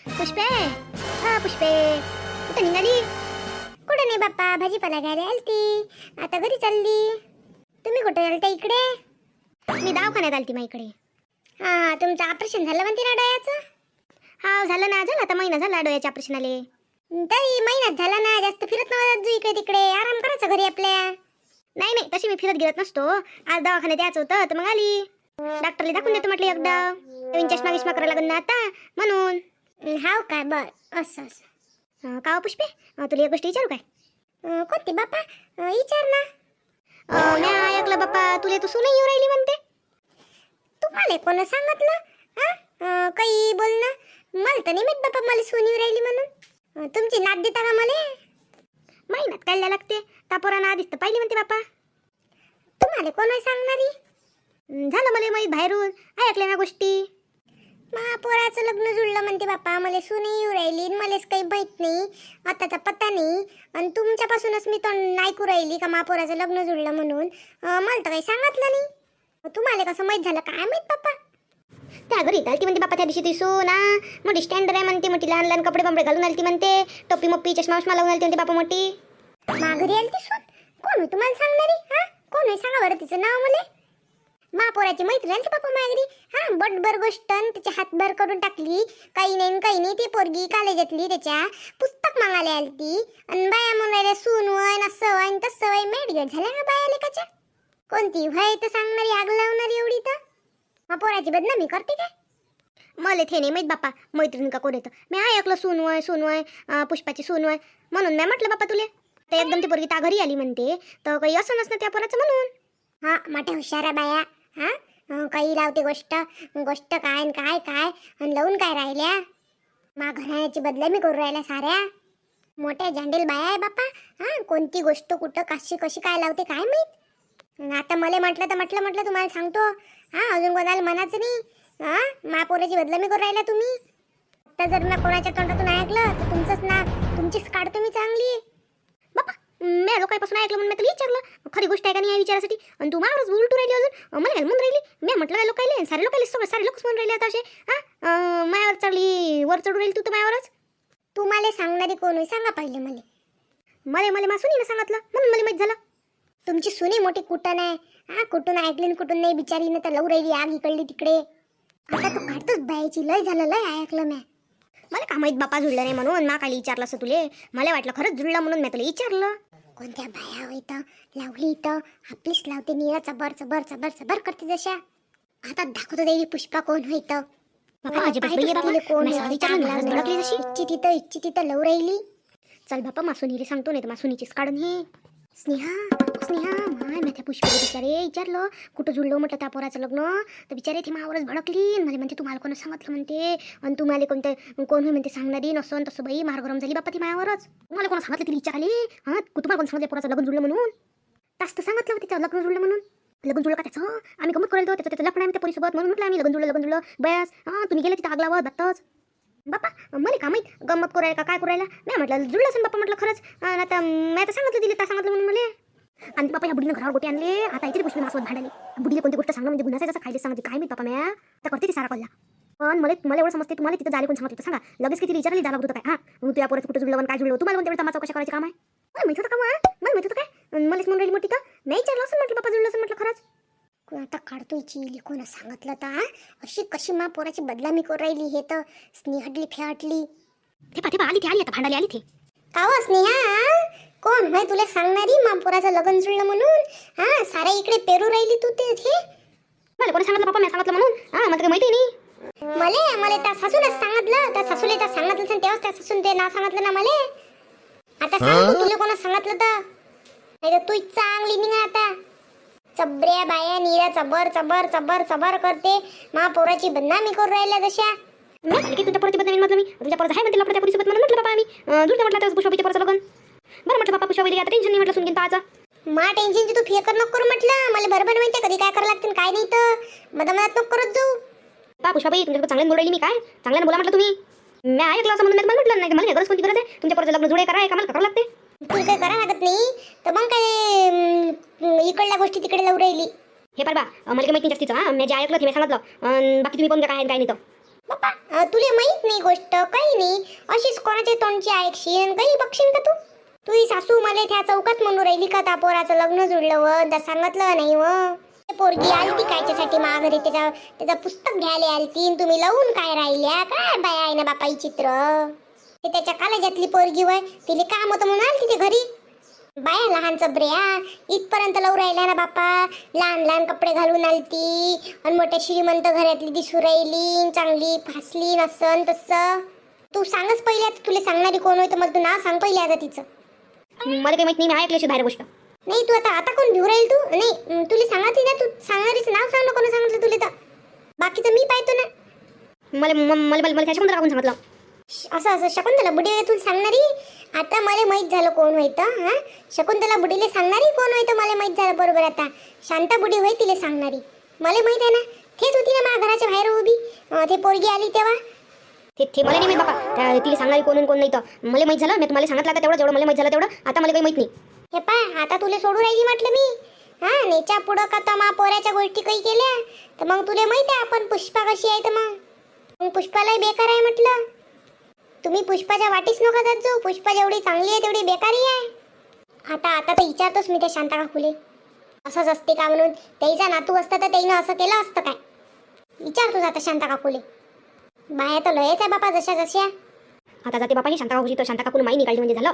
पुष्पे, हा पुष्पे, कुठे निघाली? कुठे नाही बाप्पा, भाजीपाला घ्यायला आलती, आता घरी चालली. तुम्ही कुठे आलता? इकडे मी दवाखान्यात आलती मा इकडे. हा, तुमचं ऑपरेशन झालं म्हणते ना डोळ्याचं? हा झालं ना, झालं आता महिना झाला डोळ्याच्या ऑपरेशनाले. तरी महिन्यात झाला ना, जास्त फिरत नव्हतं इकडे तिकडे, आराम करायचं घरी आपल्या. नाही नाही, तशी मी फिरत गिरत नसतो. आज दवाखान्यात यायचं होतं तर मग आली. डॉक्टरला दाखवून देतो म्हटलं एकदा, नवीन चष्मा विष्मा करायला लागेल ना आता म्हणून. हाव काय, बर असं असं. का पुष्पे, तुला एक गोष्ट विचारू काय? कोणती बापा, विचार ना. मी ऐकलं बाप्पा, तुला तू सुने येऊ राहिली म्हणते. तुम्हाला कोण सांगितलं? हा, काही बोल ना. मला तर नाही माहित बाप्पा, मला सून येऊ राहिली म्हणून. तुमची नात देता का मला? महिन्यात काढल्या लागते, तापोरानं आधीच तर पाहिली म्हणते बाप्पा. तुम्हाला कोण सांगणारी? झालं मला माहीत बाहेरून, ऐकल्या ना गोष्टी. महापोराचं लग्न जुळलं म्हणते बाप्पा, मला सुने येऊ राहिली, मलाच काही माहित नाही, आताचा पत्ता नाही. आणि तुमच्यापासूनच मी तो ऐकू राहिली का महापोराचं लग्न जुळलं म्हणून. मला तर काही सांगितलं नाही. तुम्हाला कसं माहीत झालं काय माहीत बाप्पा? त्या घरी आलती म्हणते बाप्पा, त्या दिवशी ती ना मोठी स्टँडर आहे म्हणते, मोठी लहान लहान कपडे बंपडे घालून आलती म्हणते, टोपी मप्पी चष्मा उष्मा लावून आलती म्हणते बाप्पा मोठी. माघारी आलती सून? कोण होय तुम्हाला सांगणारी? हा, कोण होय सांगा बरं तिचं नाव मला. महापोराची मैत्रीण आलती बाप्पा माघारी. हा, बटभर गोष्ट तिच्या हातभर करून टाकली. काही नाही ती पोरगी कॉलेजातली त्याच्या पुस्तक मागायला आलती आणि बाया म्हणून राहिल्या सून वय असं वय तसं वय. मेडगेट झाल्या का बाया लेकाच्या? कोणती व्हाय तर सांगणारी, आग लावणारी एवढी तर महापोराची बदनामी करते काय? मला ते नाही माहीत बाप्पा, मैत्रीण का कोण येतं. मी ऐकलं सून वय पुष्पाची सून वय म्हणून मी म्हटलं बाप्पा तुले. तर एकदम ती पोरगी ता घरी आली म्हणते, तर काही असं नसतं त्या पोराचं म्हणून. हा, मोठ्या हुशारा बाया. हा, काही लावते गोष्ट काय न काय काय आणि लावून काय राहिल्या. मा घराण्याची बदलामी करू राहिल्या साऱ्या. मोठ्या जांडेल बाया आहे बाप्पा. हा, कोणती गोष्ट कुठं कशी काय लावते काय माहीत. आता मला म्हटलं तर म्हटलं तुम्हाला सांगतो. हा, अजून कोणाला म्हणायचं नाही. हा, महापोराची बदलामी करू राहिला तुम्ही. आता जर ना कोणाच्या तोंडातून ऐकलं तर तुमचंच ना, तुमचीच काढतो मी चांगली. बाप्पा, मी लोकांपासून ऐकलं म्हणून मी तुला विचारलं, खरी गोष्ट आहे का नाही या विचारासाठी. आणि तू मावरच उलटू राहिली अजून, मला काय म्हणून राहिली. मी म्हटलं काय लोकायले, सारे लोकायले सारे लोकच म्हणून राहिले आता असे. हा, मायावर चढली, वर चढू राहील तू तर मायावरच. तू मला सांगणारी कोण होय सांगा पहिले मला. मला मा सुनीनं सांगितलं म्हणून मला माहीत झालं. तुमची सुनी मोठी कुठं नाही. हा, कुठून ऐकली कुठून नाही, बिचारीनं तर लव राहिली आग इकडली तिकडे. आता तू काढतोच बायाची, लय झालं लय ऐकलं मी. मला का माहीत बापा जुळलं नाही म्हणून, मा खाली विचारलं असं तुले. मला वाटलं खरंच जुळलं म्हणून मी तुला विचारलं. कोणत्या बाया होईत लावली इथं, आपलीच लावते निरा चबर चबर चबर चबर करते जशा. आता दाखवतो देवी पुष्पा कोण होईत. इच्छी तिथं लव राहिली. चल बापा, मासुनीला सांगतो नाही तर मासुनीचीच काढून हे. स्नेहा माय, मी त्या पुष्पाला बिचारे विचारलं कुठं जुळलं म्हटलं त्या पोराचं लग्न, तर बिचारे ती मावरच भडकली. मला म्हणते तुम्हाला कोण सांगितलं म्हणते, आणि तुम्हाला कोणते कोण होय म्हणते सांगणारी नसन तसं. बाई मार गरम झाली बाप्पा ती मायावरच. तुम्हाला कोण सांगितलं तिला विचारली? हा, तुम्हाला कोण सांगितलं पोराचं लग्न जुळलं म्हणून? तास तर सांगितलं तिचं लग्न जुळलं म्हणून. लग्न जुळलं का त्याचं? आम्ही गमत करायला त्याचं लग्न आहे त्या पोरीसोबत म्हणून म्हटलं आम्ही लग्न जुळलं बस. हा, तुम्ही गेले तिथं आग लावत बघताच बाप्पा. मला का माहीत गमत करायला का काय करायला. नाही म्हटलं जुळलं असेल बाप्पा, म्हटलं खरंच. आता मी आता सांगितलं दिले, त्या सांगितलं म्हणून मला. आणि बापा या बुडीनं घरावर गोटे आणले, आता इथे पुष्पी नासवत भांडाले. बुडीला कोणती गोष्ट सांगणं म्हणजे गुन्हा जसं खायला सांगते काय मी बापा म्या तर करते ती सारा कल्ला. पण मला एवढं समजते, तुम्हाला तिथं जायला कोण सांगत सांगा लगेच किती विचारली जायला होतं काय. हा, मग तुझ्या पोराचं कुठं जुळलं काय जुळलं, तुम्हाला कोणत्या तमाचा कशा करायचं काम आहे. मला माहित होतं का? मला माहित होतं काय? मलाच म्हणून राहिली मोठी तर मी विचारलं असं म्हटलं बापा जुळलं असं म्हटलं खरंच. आता काढतो इची कोण सांगितलं तर अशी कशी मा पोराची बदलामी करू राहिली. हे तर स्नेहटली फेटली. ते आली आता भांडाली आली ते. का हो स्नेहा, कोण होय तुला सांगणारी मा पोराचं लग्न जुळलं म्हणून? हा, साऱ्या इकडे पेरू राहिली तू ते. मला कोणी सांगितलं बापा, मी सांगितलं म्हणून? हा, मला काही माहिती नाही. मला त्या सासूलाच सांगितलं, त्या सासूला त्या सांगितलं तेव्हाच त्या सासून ते नाव सांगितलं ना मला. आता सांग तू तुला कोणा सांगितलं तर नाही तर तू चांगली निघा आता. चबऱ्या बाया निरा चबर चबर चबर चबर करते, मा पोराची बदनामी करू राहिल्या जशा. की तुझ्या पोराची बदनामी म्हटलं मी, तुझ्या पोराचं आहे म्हणते लपड्या पोरीसोबत म्हणून म्हटलं बाबा आम्ही जुळतं म्हटलं त्या पुष्पाच्या पोराचं लग्न. बरं म्हटलं बापा पुष्पाबाईला आता टेन्शन नाही म्हटलं सुनगीन पाहायचं. मा टेन्शनची तू फिकर नको करू म्हटलं. मला बरोबर माहिती कधी काय करावं लागतं काय नाही तर मधामधात नको करत जाऊ. पा पुष्पाबाई तुमच्या चांगल्यानं बोलायली मी, काय चांगल्यानं बोला म्हटलं तुम्ही. मी ऐकलं असं म्हणून मला म्हटलं नाही, मला गरज कोणती गरज आहे. तुमच्या पोराचं लग्न जुळे करा, का मला करावं लागते. तुला काही करावं लागत नाही तर मग काय इकडल्या गोष्टी तिकडे लावून राहिली. हे पार बा मला काही माहिती जास्तीचं. हा, मी जे ऐकलं ते मी सांगितलं, बाकी तुम्ही पण काय नाही तर बाप्पा तुला माहित नाही गोष्ट काही नाही, अशीच कोणाच्या तोंडची ऐकशील काही बघशील का तू? तुझी सासू मला त्या चौकात म्हणून राहिली का त्या पोराचं लग्न जुळलं व सांगितलं नाही व. पोरगी आलती कायच्यासाठी माघारी त्याचं पुस्तक घ्यायला आलती, तुम्ही लावून काय राहिल्या काय बाया आहे ना बापा चित्र. ते त्याच्या कॉलेजातली पोरगी वय, तिला काम होतं म्हणून आलती ते घरी. बाया लहान चबऱ्या इथपर्यंत लावून राहिल्या ना बापा, लहान लहान कपडे घालून आलती आणि मोठ्या श्रीमंत घरातली दिसू राहिली, चांगली फासली नसन तसं. तू सांगच पहिले, तुला सांगणारी कोण होतं मला तू नाव सांग पहिले आता तिचं. मला काही माहित नाही, मी ऐकल्याशी बाहेर गोष्ट नाही. तू आता कोण भिऊ राहील तू? नाही तुला सांगत ना, तू सांगणारीच नाव सांग ना, कोण सांगितलं तुला तर बाकीचं मी पाहतो ना. मला मला मला त्याच्या कोण सांगितलं असं शकुंतला बुडीला तुला सांगणारी. आता मला माहीत झालं कोण होतं. हां शकुंतला बुडीला सांगणारी कोण होतं मला माहीत झालं बरोबर. आता शांता बुडी होय तिला सांगणारी मला माहीत आहे ना. तेच होती ना माझ्या घराच्या बाहेर उभी, ते पोरगी आली तेव्हा. ते मला नाही माहित बापा, तिला सांगणारी कोण नाही तर मला माहित झालं. मी तुम्हाला सांगितलं का तेवढं, जेवढं मला माहित झालं तेवढं. आता मला काही माहित नाही. हे पाय आता तुला सोडू राहिली म्हटलं मी. हां नेच्या पुढं का तर मा पोऱ्याच्या गोष्टी काही केल्या तर मग तुला माहिती आहे आपण पुष्पा कशी आहे तर मग पुष्पालाही बेकार आहे म्हटलं. तुम्ही पुष्पाच्या वाटीच नका जात जाऊ. पुष्पा जेवढी चांगली आहे तेवढी बेकारी आहे. आता तर विचारतोच मी त्या शांता काकूले असंच असते का म्हणून. त्याचा नातू असतं तर त्यानं असं केलं असतं काय, विचारतोच आता शांता काकूले. बाया तर लयच आहे बापा जशा जशा. आता जाते बापा ही शांता काकूची, तर शांता काकून माही निघाली म्हणजे झालं.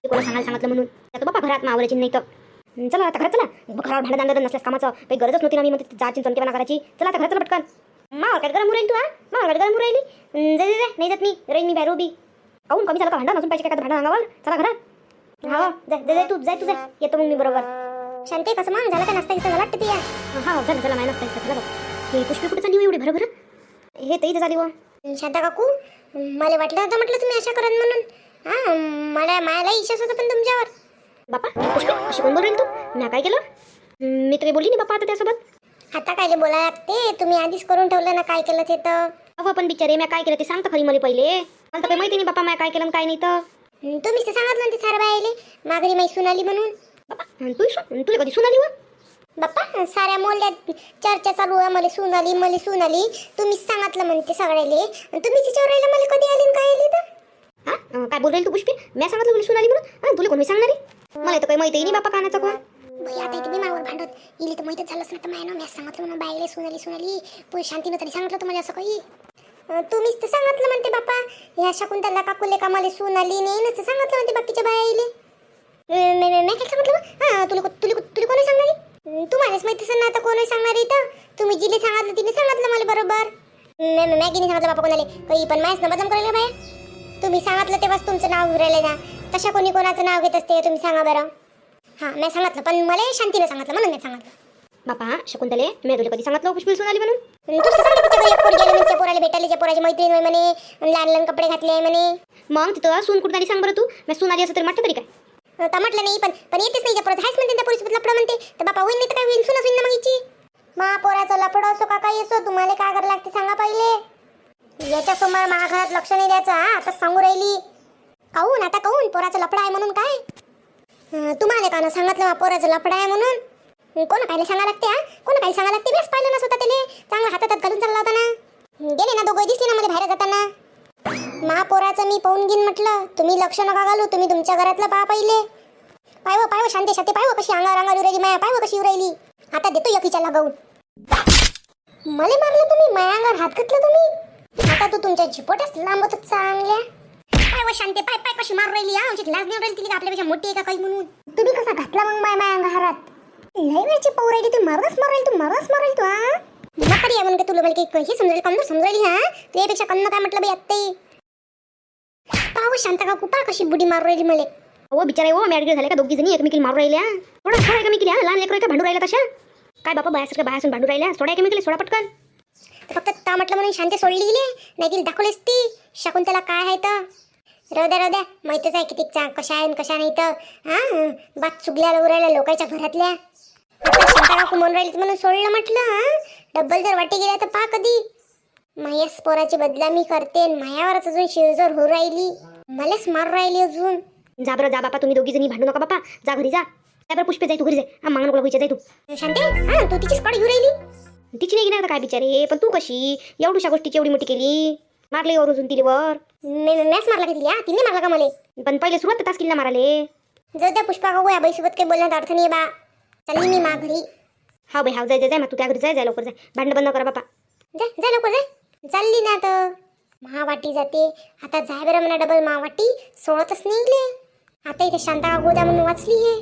ते कोणा सांगायला सांगितलं म्हणून त्यात बापा घरात मावरायची नाही तर चला आता घरात चला. घरावर भांडण दांडर नसल्यास कामाचं काही गरजच नव्हती ना. मी म्हणते जायची चमकेपणा करायची. चला आता घरात चला पटकन. मावर काय गरम राहील तू? मावर काय गरम राहिली? जाय नाही जात मी, राहील मी बाहेर उभी. काहून कमी झालं का भांडण? अजून पाहिजे काय भांडण अंगावर? चला घरात. हा जाय तू येतो मग मी बरोबर. शांते कसं मग झालं का नाश्ता इथं झाला वाटतं या? हा झालं माझ्या नाश्ता झाला बाबा. हे पुष्पी कुठे चालली एवढी भरभर? हे तर इथं झाली व. शांता काकू मला वाटलं होतं म्हटलं तुम्ही अशा करत म्हणून. हां मला विश्वास होता पण तुमच्यावर. बापा पुष्पी अशी कोण बोल राहील तू? मी काय केलं? मी तर काही बोलली नाही बापा आता त्यासोबत. आता काय बोलायला लागते? तुम्ही आधीच करून ठेवलं ना काय केलं ते तर. अहो पण बिचारे मी काय केलं ते सांगता खरी मला पहिले. मला तर काही माहिती नाही बापा मी काय केलं काय नाही तर. तुम्हीच तर सांगितलं ना ते सारं बायले माघारी माई सुनाली म्हणून. बापा तुला कधी सुनाली व? बाप्पा साऱ्या मोहल्ल्यात चर्चा चालू आहे मला सून आली. तुम्हीच सांगितलं म्हणते सगळ्याले. तुम्हीच विचारायला मला कधी आली काय आली तर. हा काय बोल राहील तू पुष्पी? मी सांगितलं तुला सुनाली म्हणून. तुला कोणी सांगणारी? मला तर काही माहिती नाही बापा कानाचा कोण. बाई आता इथे मावर भांडत इली तर माहीतच झालंच ना. तर माय ना मी सांगितलं म्हणून बायले सुनाली पण शांतीनं तरी सांगितलं तुम्हाला असं काही. तुम्हीच तर सांगितलं म्हणते बापा. ह्या शकुंतला काकूले का मला सून आली नाही नसतं सांगितलं म्हणते बाकीच्या बाया आईले. मी काय सांगितलं? हां तुला कोणी सांगणारी? तुम्हालाच माहिती असेल ना आता कोणी सांगणारी तर. तुम्ही जिले सांगितलं तिने सांगितलं मला बरोबर. मॅगीने सांगितलं बापा कोणाला काही पण माहीत ना बदनाम करायला बाया. तुम्ही सांगितलं तेव्हाच तुमचं नाव उरायला ना. तशा कोणी कोणाचं नाव घेत असते तुम्ही सांगा बरं. हां मी सांगितलं पण मला शांतीने सांगितलं म्हणून मी सांगितलं. बापा शकुंतले मी तुला कधी सांगितलं पुष्पी सुनाली म्हणून? तू सांगितलं एक पोर गेले म्हणजे पोराला भेटायला पोराची मैत्रीण होय म्हणे, लहान लहान कपडे घातले आहे म्हणे. मग तिथं सून कुठं सांग बरं तू. मी सून आली असं तरी म्हटलं तरी काय? तर म्हटलं नाही पण येतेच नाही पोराचं हायच म्हणते त्या पोरीसोबत लपडं म्हणते. तर बापा होईल नाही तर काय होईल? सुना होईल ना मग हिची. मा पोराचं लपडं असो का काही असो तुम्हाला काय करायला लागते सांगा पहिले. याच्यासमोर माझ्या घरात लक्ष नाही द्यायचं. हा आता सांगू राहिली काहून आता काहून पोराचं लपडं आहे म्हणून काय? तुम्हाला का ना सांगितलं मा पोराचं लपडं आहे म्हणून? कोण काय सांगा लागते? हा कोण काय सांगा लागते? बेस पाहिलं ना स्वतः त्याने चांगला हातात घालून चालला होता ना. गेले ना दोघं दिसले ना मला बाहेर जाताना. महापोराचं मी पाहून घेईन म्हटलं. तुम्ही लक्ष नका घालू. तुम्ही तुमच्या घरातलं पहा पहिले. पाय शांती पाय कशी अंगावर उरायली माया. पाय कशी उरायली. आता देतो यकीच्या लगावून. मला मारलं तुम्ही? माया अंगावर हात घातला तुम्ही. आता तू तुमच्या झिपोट्याच लांबतच चांगल्या. पाय शांती पाय कशी मारू राहिली. हा लाज नाही राहिली तिला आपल्यापेक्षा मोठी आहे का काही म्हणून. तुम्ही कसा घातला मग माया अंगारात? लई वेळची पाहू राहिली तू. मारच मारायली तू. हा म्हातारी आहे म्हणून तुला मला काही हे समजायला कमजोर समजायली. हा तुझ्यापेक्षा कन्न काय म्हटलं बाई आत्ते. पाहू शांता काकू पा कशी बुडी मारू राहिली मला. हो बिचारे हो मॅडगे झाले का दोघी जणी एकमेकीला मारू राहिल्या. थोडा एकमेकीला लहान लेकरं का भांडू राहिल्या तशा काय बापा बायासारखं बायासून भांडू राहिल्या. सोडा एकमेकीला सोडा पटकन. फक्त ता म्हटलं म्हणून शांती सोडली गेली नाही तिला दाखवलीस ती शकुंतला काय आहे तर. राहू द्या माहितच आहे किती कशा आहे कशा नाही तर. हा बात चुगल्या उरायला लोकांच्या घरातल्या. शांता काकू म्हणून राहिली म्हणून सोडलं म्हटलं. हा डब्बल जर वाटे गेल्या तर पा कधी. मायास पोराची बदला मी करते. मायावरच अजून शिरजोर हो राहिली. मलाच मारू राहिली अजून. जा बरं जा बापा तुम्ही दोघी जणी भांडू नका बापा. जा घरी जा. त्या बरं पुष्पे जाय तू घरी जाय. हा मागणं नको व्हायचे जाय तू. शांते हा तू तिचीच कडे घेऊ राहिली. तिची नाही घेणार काय बिचारे, पण तू कशी एवढ्याशा गोष्टीची एवढी मोठी केली, मारले वर अजून तिले वर. मॅच मारला घेतली हा, तिने मारला का मला? पण पहिले सुरुवात तास किल्ला माराले. जाऊ द्या पुष्पा काकू, या बाईसोबत काही बोलण्यात अर्थ नाही बा. चालली मी मा घरी. हा बाई, हा जाय जाय जाय, मग तू त्या घरी जाय, जाय लवकर जाय, भांडणं बंद करा बापा. जा लवकर जा. चालली ना आता. महावाटी जाते आता, जाय बरं म्हणा डबल महावाटी. सोडतच नाही इले. आता इथे शांता काकू होत्या म्हणून वाचली हे.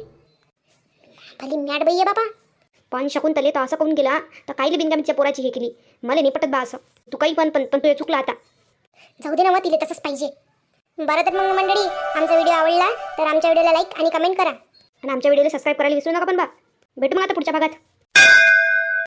भली मॅड बाई आहे बाबा. पण शकुंतले तर असं करून गेला तर कायले बिनकामीच्या पोराची हे केली, मला नाही पटत बा असं. तू काही पण तू चुकला आता. जाऊ दे ना मग, तिले तसंच पाहिजे. बरं तर मग मंडळी, आमचा व्हिडिओ आवडला तर आमच्या व्हिडिओला लाईक आणि कमेंट करा. आणि आमच्या व्हिडिओला सबस्क्राईब करायला विसरू नका पण बा. भेटू मग आता पुढच्या भागात.